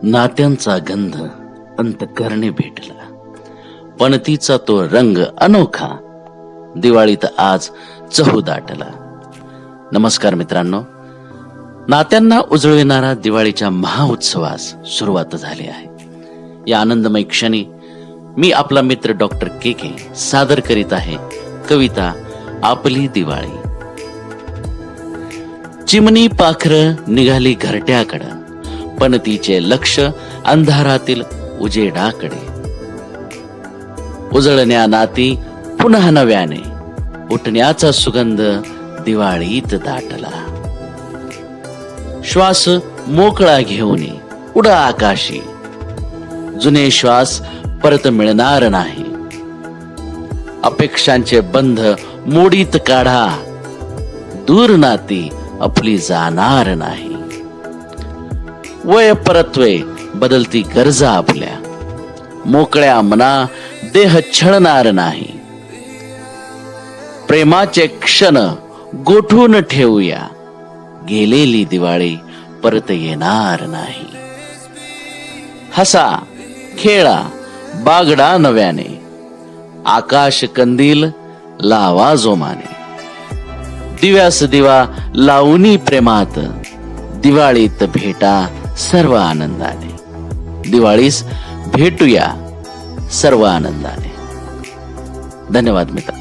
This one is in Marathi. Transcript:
नात्यांचा गंध अंतकरणे भेटला, पणतीचा तो रंग अनोखा दिवाळीत आज चहू दाटला. नमस्कार मित्रांनो, नात्यांना उजळविणारा दिवाळीच्या महाउत्सवास सुरुवात झाली आहे. या आनंदमय क्षणी मी आपला मित्र डॉक्टर के सादर करीत आहे कविता आपली दिवाळी. चिमणी पाखर निघाली घरट्याकडं, पणतीचे लक्ष अंधारातील उजेडाकडे. उजळण्या नाती पुन्हा नव्याने, उठण्याचा सुगंध दिवाळीत दाटला. श्वास मोकळा घेऊन उडा आकाशी, जुने श्वास परत मिळणार नाही. अपेक्षांचे बंध मोडीत काढा, दूर नाती आपली जाणार नाही. वय परत्वे बदलती गरजा आपल्या, मोकळ्या मना देह छळणार नाही. प्रेमाचे क्षण गोठून ठेवूया, गेलेली दिवाळी परत येणार नाही. हसा खेळा बागडा नव्याने, आकाश कंदील लावा जोमाने. दिव्यास दिवा लावूनी प्रेमात, दिवाळीत भेटा सर्व आनंदाने. दिवाळीस भेटूया सर्व आनंदाने. धन्यवाद मित्र.